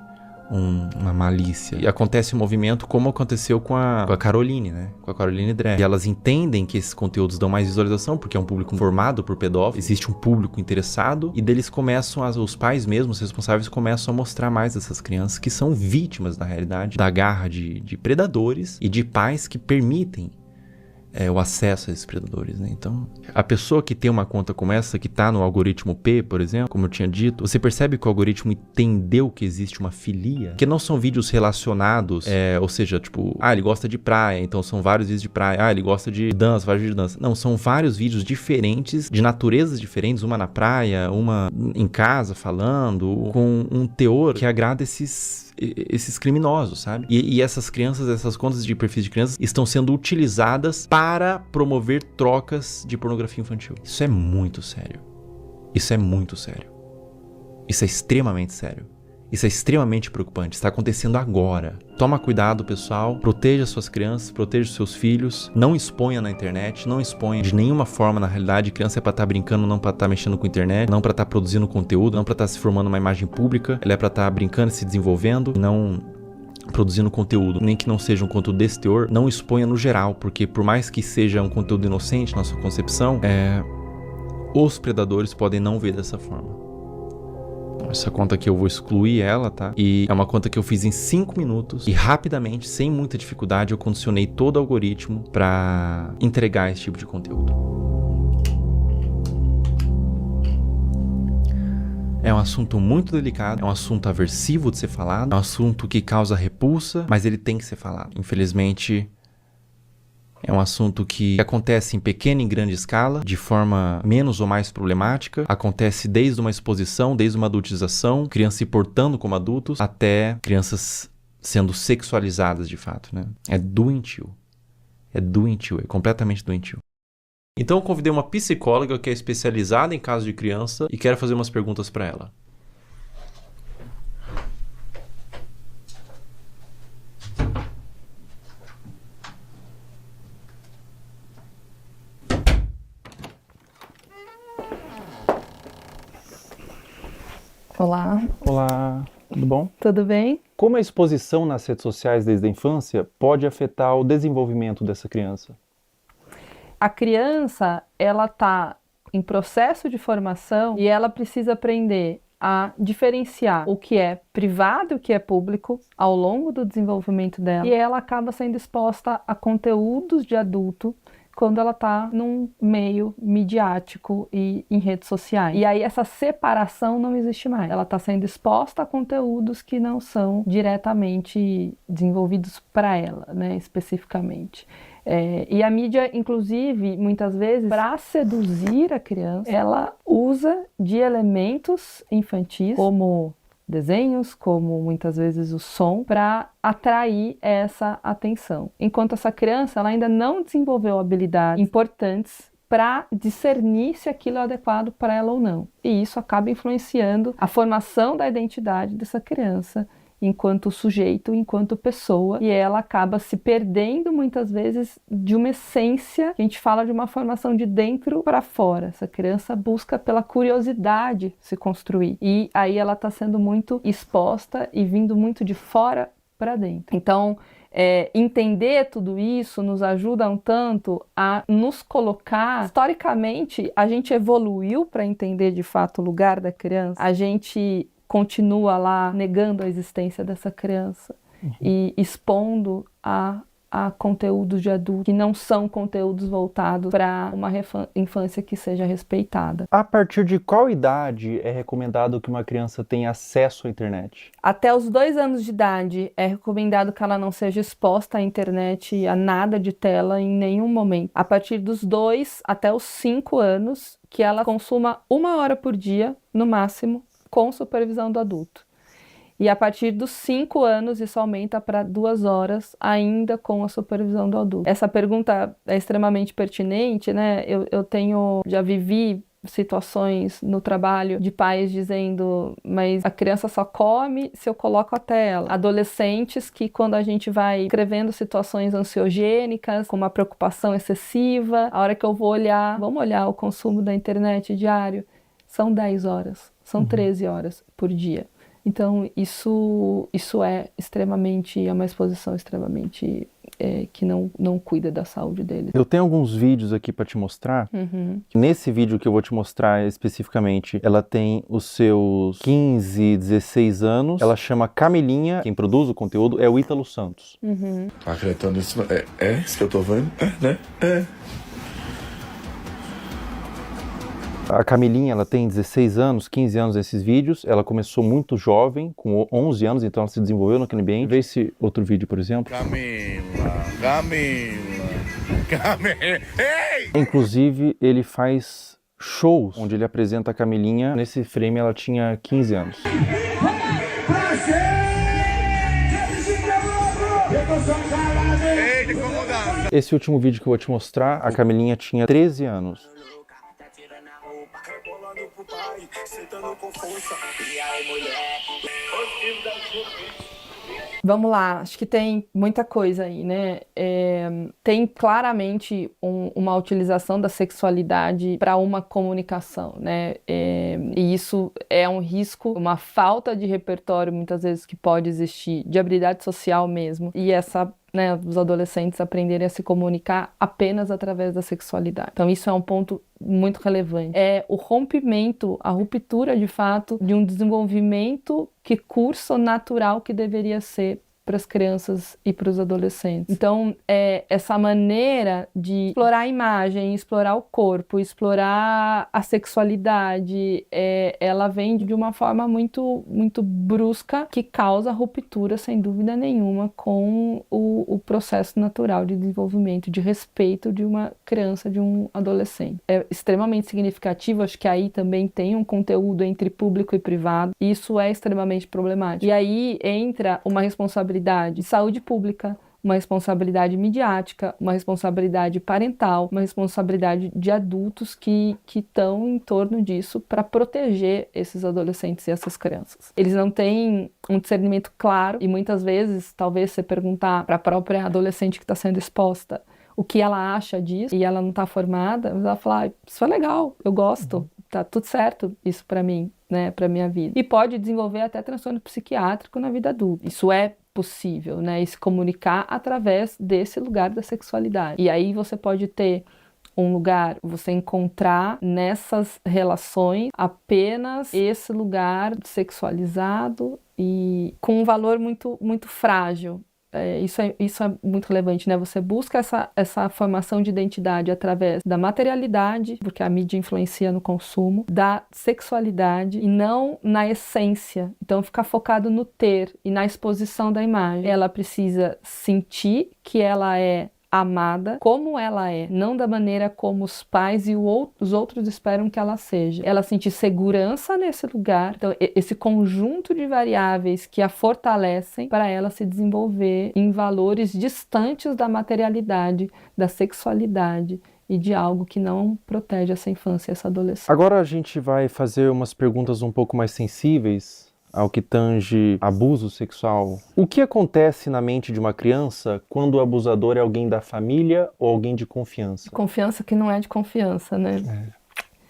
uma malícia. E acontece um movimento como aconteceu com a Caroline, né? Com a Caroline Drag. E elas entendem que esses conteúdos dão mais visualização, porque é um público formado por pedófilos, existe um público interessado, e deles começam, os pais mesmos, os responsáveis, começam a mostrar mais essas crianças que são vítimas, na realidade, da garra de predadores e de pais que permitem o acesso a esses predadores, né? Então, a pessoa que tem uma conta como essa, que tá no algoritmo P, por exemplo, como eu tinha dito, você percebe que o algoritmo entendeu que existe uma filia, que não são vídeos relacionados, ou seja, tipo, ele gosta de praia, então são vários vídeos de praia, ele gosta de dança, vários vídeos de dança. Não, são vários vídeos diferentes, de naturezas diferentes, uma na praia, uma em casa falando, com um teor que agrada esses criminosos, sabe? E essas crianças, essas contas de perfis de crianças estão sendo utilizadas para promover trocas de pornografia infantil. Isso é muito sério. Isso é muito sério. Isso é extremamente sério. Isso é extremamente preocupante. Está acontecendo agora. Toma cuidado, pessoal. Proteja suas crianças, proteja seus filhos. Não exponha na internet, não exponha de nenhuma forma na realidade. Criança é para estar brincando, não para estar mexendo com a internet, não para estar produzindo conteúdo, não para estar se formando uma imagem pública. Ela é para estar brincando e se desenvolvendo, não produzindo conteúdo, nem que não seja um conteúdo desse teor. Não exponha no geral, porque por mais que seja um conteúdo inocente na sua concepção, os predadores podem não ver dessa forma. Essa conta aqui eu vou excluir ela, tá? E é uma conta que eu fiz em 5 minutos e rapidamente, sem muita dificuldade, eu condicionei todo o algoritmo para entregar esse tipo de conteúdo. É um assunto muito delicado, é um assunto aversivo de ser falado, é um assunto que causa repulsa, mas ele tem que ser falado. Infelizmente, é um assunto que acontece em pequena e grande escala, de forma menos ou mais problemática. Acontece desde uma exposição, desde uma adultização, crianças se portando como adultos, até crianças sendo sexualizadas de fato, né? É doentio. É doentio, é completamente doentio. Então eu convidei uma psicóloga que é especializada em casos de criança e quero fazer umas perguntas para ela. Olá. Olá, tudo bom? Tudo bem? Como a exposição nas redes sociais desde a infância pode afetar o desenvolvimento dessa criança? A criança, ela está em processo de formação e ela precisa aprender a diferenciar o que é privado e o que é público ao longo do desenvolvimento dela. E ela acaba sendo exposta a conteúdos de adulto quando ela está num meio midiático e em redes sociais. E aí essa separação não existe mais. Ela está sendo exposta a conteúdos que não são diretamente desenvolvidos para ela, né, especificamente. E a mídia, inclusive, muitas vezes, para seduzir a criança, ela usa de elementos infantis, como desenhos, como muitas vezes o som, para atrair essa atenção. Enquanto essa criança ela ainda não desenvolveu habilidades importantes para discernir se aquilo é adequado para ela ou não. E isso acaba influenciando a formação da identidade dessa criança enquanto sujeito, enquanto pessoa, e ela acaba se perdendo muitas vezes de uma essência, que a gente fala de uma formação de dentro para fora. Essa criança busca pela curiosidade se construir, e aí ela está sendo muito exposta e vindo muito de fora para dentro. Então, entender tudo isso nos ajuda um tanto a nos colocar. Historicamente, a gente evoluiu para entender de fato o lugar da criança, a gente continua lá negando a existência dessa criança e expondo a conteúdos de adulto que não são conteúdos voltados para uma infância que seja respeitada. A partir de qual idade é recomendado que uma criança tenha acesso à internet? Até os 2 anos de idade é recomendado que ela não seja exposta à internet, a nada de tela em nenhum momento. A partir dos 2 até os 5 anos, que ela consuma 1 hora por dia, no máximo, com supervisão do adulto. E a partir dos 5 anos, isso aumenta para 2 horas, ainda com a supervisão do adulto. Essa pergunta é extremamente pertinente, né? Já vivi situações no trabalho de pais dizendo, mas a criança só come se eu coloco a tela. Adolescentes que, quando a gente vai escrevendo situações ansiogênicas, com uma preocupação excessiva, a hora que eu vou olhar, vamos olhar o consumo da internet diário, são 10 horas, são 13 horas por dia. Então, isso é uma exposição extremamente que não cuida da saúde deles. Eu tenho alguns vídeos aqui para te mostrar. Nesse vídeo que eu vou te mostrar especificamente, ela tem os seus 15, 16 anos. Ela chama Camilinha. Quem produz o conteúdo é o Ítalo Santos. Acreditando nisso, isso que eu tô vendo? Né? A Camilinha, ela tem 16 anos, 15 anos nesses vídeos. Ela começou muito jovem, com 11 anos, então ela se desenvolveu naquele ambiente. Vê esse outro vídeo, por exemplo. Camila. Ei! Inclusive, ele faz shows onde ele apresenta a Camilinha. Nesse frame, ela tinha 15 anos. Esse último vídeo que eu vou te mostrar, a Camilinha tinha 13 anos. Vamos lá, acho que tem muita coisa aí, né? Tem claramente uma utilização da sexualidade para uma comunicação, né? E isso é um risco, uma falta de repertório, muitas vezes, que pode existir, de habilidade social mesmo. E os adolescentes aprenderem a se comunicar apenas através da sexualidade. Então isso é um ponto muito relevante. É o rompimento, a ruptura de fato de um desenvolvimento que curso natural que deveria ser para as crianças e para os adolescentes. Então, essa maneira de explorar a imagem, explorar o corpo, explorar a sexualidade, ela vem de uma forma muito, muito brusca, que causa ruptura, sem dúvida nenhuma, com o processo natural de desenvolvimento, de respeito de uma criança, de um adolescente. É extremamente significativo, acho que aí também tem um conteúdo entre público e privado, e isso é extremamente problemático. E aí entra uma responsabilidade de saúde pública, uma responsabilidade midiática, uma responsabilidade parental, uma responsabilidade de adultos que estão em torno disso para proteger esses adolescentes e essas crianças. Eles não têm um discernimento claro e muitas vezes, talvez você perguntar para a própria adolescente que está sendo exposta o que ela acha disso e ela não está formada, ela fala, isso é legal, eu gosto, tá tudo certo isso para mim, né, para minha vida. E pode desenvolver até transtorno psiquiátrico na vida adulta. Isso é possível, né, e se comunicar através desse lugar da sexualidade. E aí você pode ter um lugar, você encontrar nessas relações apenas esse lugar sexualizado e com um valor muito, muito frágil. Isso é muito relevante, né? Você busca essa formação de identidade através da materialidade, porque a mídia influencia no consumo, da sexualidade e não na essência. Então, ficar focado no ter e na exposição da imagem. Ela precisa sentir que ela é amada como ela é, não da maneira como os pais e os outros esperam que ela seja. Ela sentir segurança nesse lugar, então esse conjunto de variáveis que a fortalecem para ela se desenvolver em valores distantes da materialidade, da sexualidade e de algo que não protege essa infância e essa adolescência. Agora a gente vai fazer umas perguntas um pouco mais sensíveis ao que tange abuso sexual. O que acontece na mente de uma criança quando o abusador é alguém da família ou alguém de confiança? Confiança que não é de confiança, né?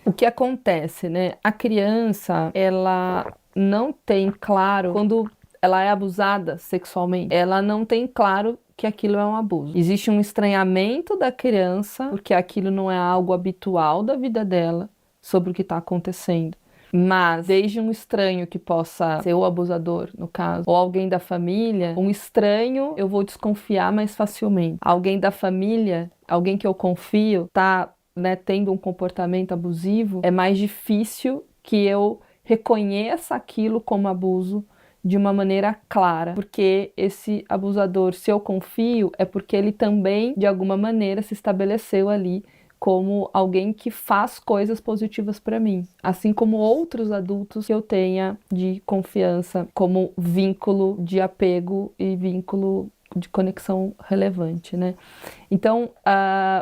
O que acontece, né? A criança, ela não tem claro, quando ela é abusada sexualmente, ela não tem claro que aquilo é um abuso. Existe um estranhamento da criança, porque aquilo não é algo habitual da vida dela, sobre o que está acontecendo. Mas, desde um estranho que possa ser o abusador, no caso, ou alguém da família, um estranho eu vou desconfiar mais facilmente. Alguém da família, alguém que eu confio, tá, né, tendo um comportamento abusivo, é mais difícil que eu reconheça aquilo como abuso de uma maneira clara, porque esse abusador, se eu confio, é porque ele também, de alguma maneira, se estabeleceu ali como alguém que faz coisas positivas para mim, assim como outros adultos que eu tenha de confiança, como vínculo de apego e vínculo de conexão relevante, né? Então,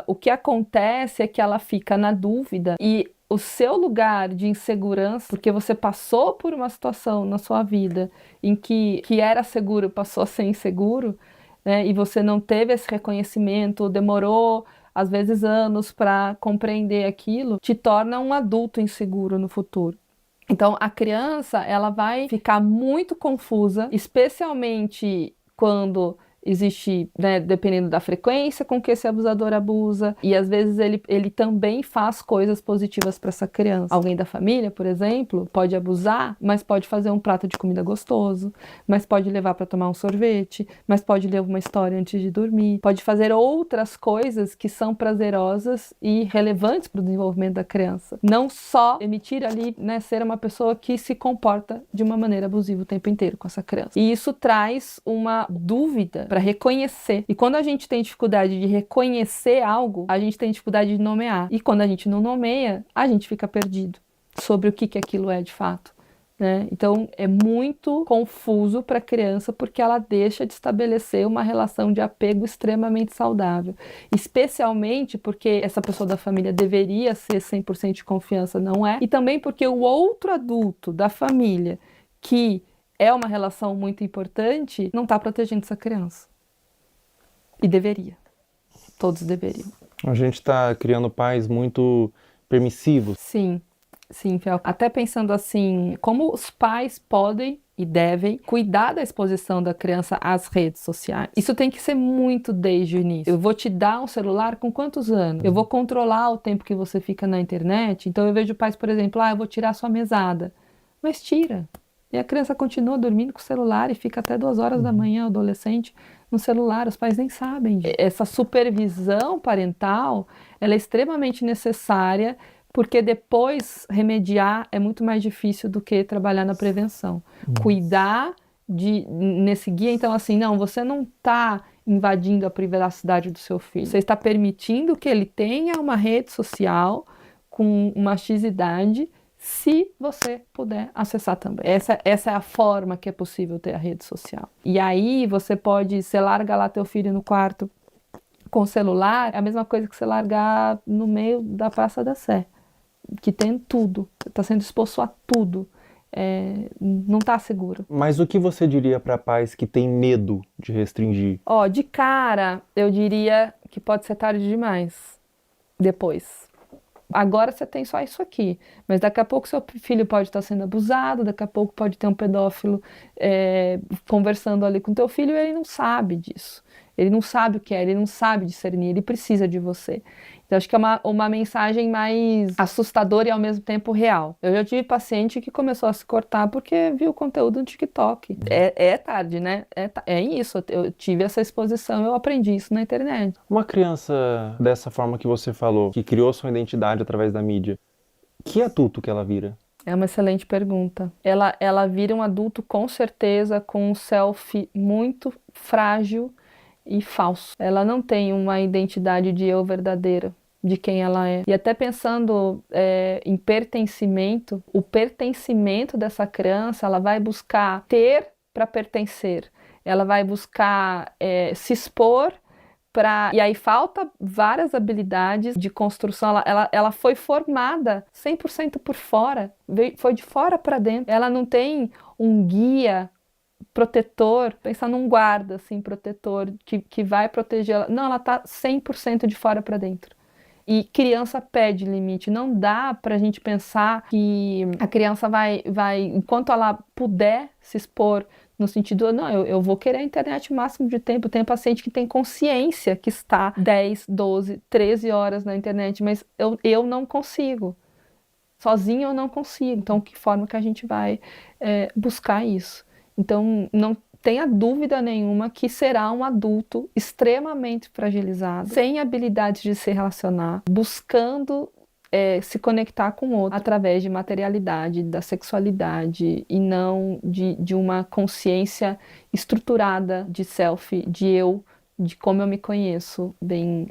o que acontece é que ela fica na dúvida e o seu lugar de insegurança, porque você passou por uma situação na sua vida em que era seguro passou a ser inseguro, né? E você não teve esse reconhecimento, demorou às vezes anos para compreender aquilo, te torna um adulto inseguro no futuro. Então, a criança, ela vai ficar muito confusa, especialmente quando existe, né, dependendo da frequência com que esse abusador abusa, e às vezes ele também faz coisas positivas para essa criança. Alguém da família, por exemplo, pode abusar, mas pode fazer um prato de comida gostoso, mas pode levar para tomar um sorvete, mas pode ler uma história antes de dormir, pode fazer outras coisas que são prazerosas e relevantes para o desenvolvimento da criança. Não só emitir ali, né, ser uma pessoa que se comporta de uma maneira abusiva o tempo inteiro com essa criança. E isso traz uma dúvida para reconhecer. E quando a gente tem dificuldade de reconhecer algo, a gente tem dificuldade de nomear. E quando a gente não nomeia, a gente fica perdido sobre o que aquilo é de fato. Né? Então é muito confuso para a criança porque ela deixa de estabelecer uma relação de apego extremamente saudável, especialmente porque essa pessoa da família deveria ser 100% de confiança, não é? E também porque o outro adulto da família, que é uma relação muito importante, não está protegendo essa criança. E deveria. Todos deveriam. A gente está criando pais muito permissivos. Sim. Sim, Fel. Até pensando assim, como os pais podem e devem cuidar da exposição da criança às redes sociais. Isso tem que ser muito desde o início. Eu vou te dar um celular com quantos anos? Eu vou controlar o tempo que você fica na internet. Então eu vejo pais, por exemplo, eu vou tirar sua mesada. Mas tira. E a criança continua dormindo com o celular e fica até 2 horas da manhã, o adolescente, no celular. Os pais nem sabem. Essa supervisão parental, ela é extremamente necessária, porque depois remediar é muito mais difícil do que trabalhar na prevenção. Cuidar nesse guia, então assim, não, você não está invadindo a privacidade do seu filho. Você está permitindo que ele tenha uma rede social com uma X-idade, se você puder acessar também. Essa é a forma que é possível ter a rede social. E aí você larga lá teu filho no quarto com o celular, é a mesma coisa que você largar no meio da Praça da Sé, que tem tudo, está sendo exposto a tudo, não está seguro. Mas o que você diria para pais que têm medo de restringir? De cara, eu diria que pode ser tarde demais, depois. Agora você tem só isso aqui, mas daqui a pouco seu filho pode estar sendo abusado, daqui a pouco pode ter um pedófilo conversando ali com teu filho e ele não sabe disso. Ele não sabe o que é, ele não sabe discernir, ele precisa de você. Então, acho que é uma mensagem mais assustadora e ao mesmo tempo real. Eu já tive paciente que começou a se cortar porque viu conteúdo no TikTok. É tarde, né? É isso, eu tive essa exposição, eu aprendi isso na internet. Uma criança dessa forma que você falou, que criou sua identidade através da mídia, que adulto que ela vira? É uma excelente pergunta. Ela vira um adulto com certeza com um self muito frágil e falso. Ela não tem uma identidade de eu verdadeira, de quem ela é. E até pensando em pertencimento, o pertencimento dessa criança, ela vai buscar ter para pertencer. Ela vai buscar se expor para... E aí falta várias habilidades de construção. Ela foi formada 100% por fora, foi de fora para dentro. Ela não tem um guia protetor, pensar num guarda, assim, protetor, que vai proteger ela. Não, ela tá 100% de fora para dentro. E criança pede limite. Não dá pra gente pensar que a criança vai, enquanto ela puder se expor, no sentido, não, eu vou querer a internet o máximo de tempo. Tem paciente que tem consciência que está 10, 12, 13 horas na internet, mas eu não consigo. Sozinho eu não consigo. Então, que forma que a gente vai buscar isso? Então, não tenha dúvida nenhuma que será um adulto extremamente fragilizado, sem habilidade de se relacionar, buscando se conectar com o outro através de materialidade, da sexualidade e não de uma consciência estruturada de self, de eu, de como eu me conheço, bem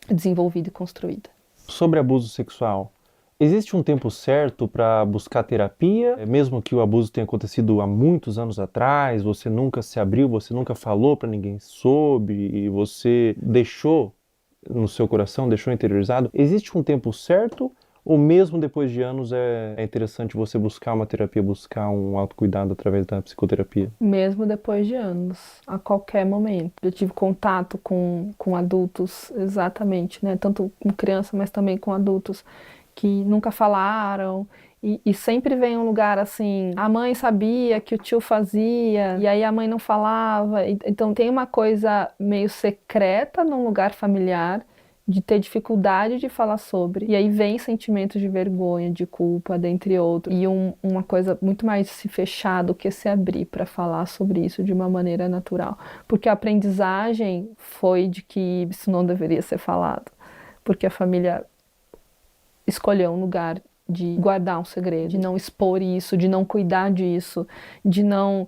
desenvolvida e construída. Sobre abuso sexual, existe um tempo certo para buscar terapia? Mesmo que o abuso tenha acontecido há muitos anos atrás, você nunca se abriu, você nunca falou para ninguém sobre, e você deixou no seu coração, deixou interiorizado. Existe um tempo certo? Ou mesmo depois de anos é interessante você buscar uma terapia, buscar um autocuidado através da psicoterapia? Mesmo depois de anos, a qualquer momento. Eu tive contato com adultos, exatamente, né? Tanto com criança, mas também com adultos que nunca falaram E sempre vem um lugar assim, a mãe sabia que o tio fazia, e aí a mãe não falava. Então tem uma coisa meio secreta num lugar familiar, de ter dificuldade de falar sobre. E aí vem sentimentos de vergonha, de culpa, dentre outros. E uma coisa muito mais se fechar do que se abrir para falar sobre isso de uma maneira natural. Porque a aprendizagem foi de que isso não deveria ser falado. Porque a família escolheu um lugar de guardar um segredo, de não expor isso, de não cuidar disso, de não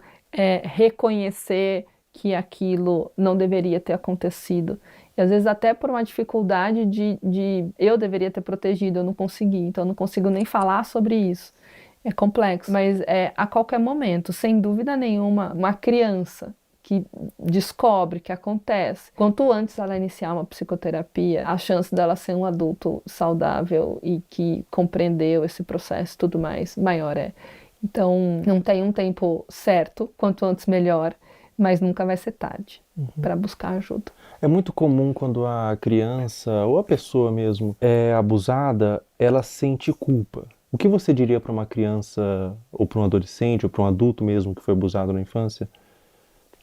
reconhecer que aquilo não deveria ter acontecido. E às vezes até por uma dificuldade de eu deveria ter protegido, eu não consegui, então eu não consigo nem falar sobre isso. É complexo, mas a qualquer momento, sem dúvida nenhuma, uma criança que descobre que acontece, quanto antes ela iniciar uma psicoterapia, a chance dela ser um adulto saudável e que compreendeu esse processo e tudo mais, maior é. Então, não tem um tempo certo, quanto antes melhor, mas nunca vai ser tarde para buscar ajuda. É muito comum quando a criança ou a pessoa mesmo é abusada, ela sente culpa. O que você diria para uma criança ou para um adolescente ou para um adulto mesmo que foi abusado na infância,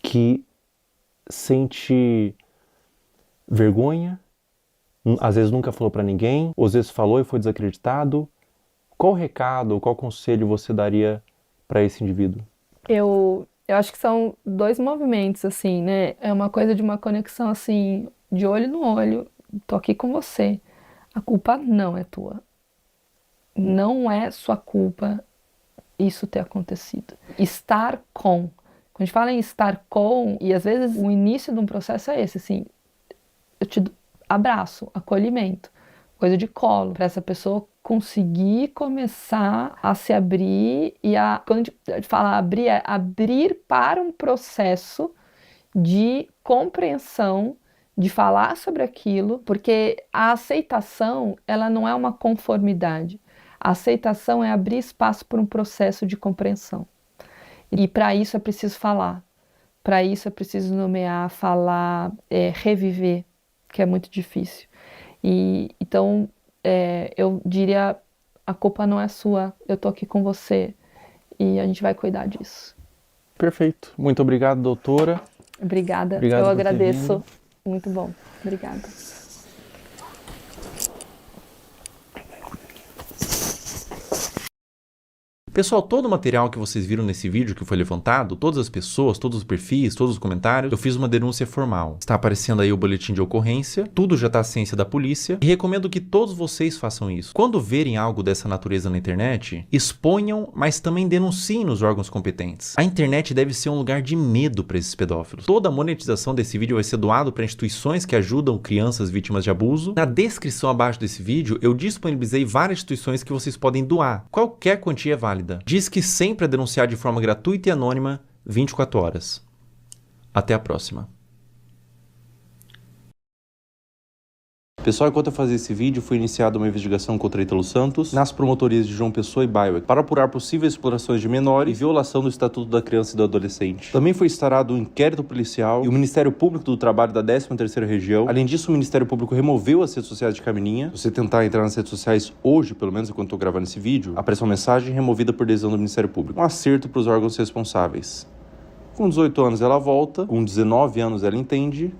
que sente vergonha, às vezes nunca falou para ninguém, ou às vezes falou e foi desacreditado? Qual recado, qual conselho você daria para esse indivíduo? Eu acho que são dois movimentos, assim, né? É uma coisa de uma conexão, assim, de olho no olho. Tô aqui com você. A culpa não é tua. Não é sua culpa isso ter acontecido. Estar com. Quando a gente fala em estar com, e às vezes o início de um processo é esse, assim, eu te abraço, acolhimento, coisa de colo, para essa pessoa conseguir começar a se abrir e quando a gente fala abrir, é abrir para um processo de compreensão, de falar sobre aquilo, porque a aceitação, ela não é uma conformidade. A aceitação é abrir espaço para um processo de compreensão. E para isso é preciso falar, para isso é preciso nomear, falar, reviver, que é muito difícil. Então, eu diria, a culpa não é sua, eu tô aqui com você e a gente vai cuidar disso. Perfeito. Muito obrigado, doutora. Obrigada, Obrigado eu por agradeço. Muito bom, obrigada. Pessoal, todo o material que vocês viram nesse vídeo que foi levantado, todas as pessoas, todos os perfis, todos os comentários, eu fiz uma denúncia formal. Está aparecendo aí o boletim de ocorrência, tudo já está à ciência da polícia e recomendo que todos vocês façam isso. Quando verem algo dessa natureza na internet, exponham, mas também denunciem nos órgãos competentes. A internet deve ser um lugar de medo para esses pedófilos. Toda a monetização desse vídeo vai ser doado para instituições que ajudam crianças vítimas de abuso. Na descrição abaixo desse vídeo, eu disponibilizei várias instituições que vocês podem doar. Qualquer quantia é válida. Diz que sempre é denunciar de forma gratuita e anônima 24 horas. Até a próxima. Pessoal, enquanto eu fazia esse vídeo, foi iniciada uma investigação contra Ítalo Santos nas promotorias de João Pessoa e Baiuec para apurar possíveis explorações de menores e violação do Estatuto da Criança e do Adolescente. Também foi instaurado um inquérito policial e o Ministério Público do Trabalho da 13ª Região. Além disso, o Ministério Público removeu as redes sociais de Camininha. Se você tentar entrar nas redes sociais hoje, pelo menos enquanto eu tô gravando esse vídeo, aparece uma mensagem removida por decisão do Ministério Público. Um acerto para os órgãos responsáveis. Com 18 anos ela volta, com 19 anos ela entende,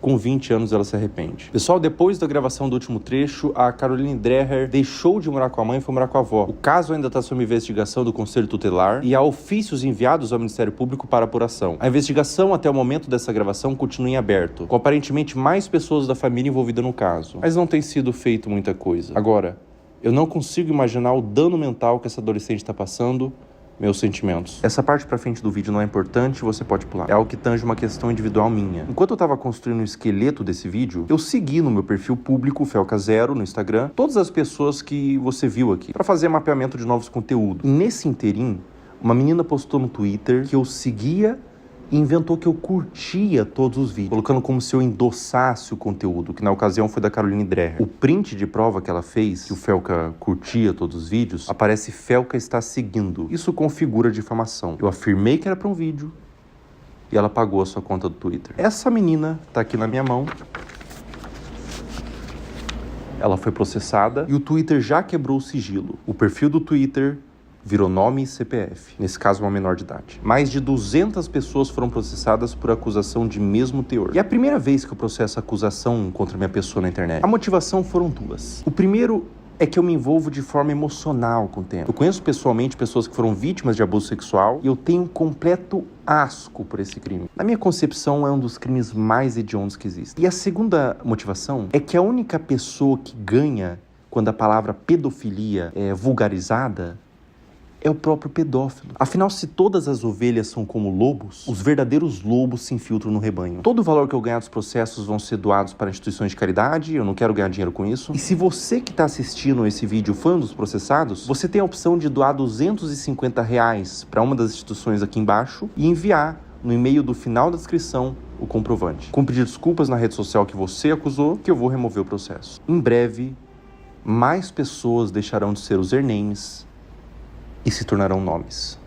com 20 anos ela se arrepende. Pessoal, depois da gravação do último trecho, a Caroline Dreher deixou de morar com a mãe e foi morar com a avó. O caso ainda está sob investigação do Conselho Tutelar e há ofícios enviados ao Ministério Público para apuração. A investigação até o momento dessa gravação continua em aberto, com aparentemente mais pessoas da família envolvidas no caso. Mas não tem sido feito muita coisa. Agora, eu não consigo imaginar o dano mental que essa adolescente está passando. Meus sentimentos. Essa parte pra frente do vídeo não é importante, você pode pular. É algo que tange uma questão individual minha. Enquanto eu tava construindo o esqueleto desse vídeo, eu segui no meu perfil público, Felca0, no Instagram, todas as pessoas que você viu aqui, pra fazer mapeamento de novos conteúdos. E nesse interim, uma menina postou no Twitter que eu seguia e inventou que eu curtia todos os vídeos, colocando como se eu endossasse o conteúdo, que na ocasião foi da Caroline Dreher. O print de prova que ela fez, que o Felca curtia todos os vídeos, aparece Felca está seguindo. Isso configura difamação. Eu afirmei que era para um vídeo e ela pagou a sua conta do Twitter. Essa menina tá aqui na minha mão. ela foi processada e o Twitter já quebrou o sigilo. O perfil do Twitter virou nome e CPF, nesse caso uma menor de idade. Mais de 200 pessoas foram processadas por acusação de mesmo teor. E é a primeira vez que eu processo acusação contra minha pessoa na internet. A motivação foram duas. O primeiro é que eu me envolvo de forma emocional com o tema. Eu conheço pessoalmente pessoas que foram vítimas de abuso sexual e eu tenho um completo asco por esse crime. Na minha concepção, é um dos crimes mais hediondos que existem. E a segunda motivação é que a única pessoa que ganha quando a palavra pedofilia é vulgarizada é o próprio pedófilo. Afinal, se todas as ovelhas são como lobos, os verdadeiros lobos se infiltram no rebanho. Todo o valor que eu ganhar dos processos vão ser doados para instituições de caridade, eu não quero ganhar dinheiro com isso. E se você que está assistindo esse vídeo foi um dos processados, você tem a opção de doar R$250 para uma das instituições aqui embaixo e enviar no e-mail do final da descrição o comprovante. Com pedir desculpas na rede social que você acusou, que eu vou remover o processo. Em breve, mais pessoas deixarão de ser usernames e se tornarão nomes.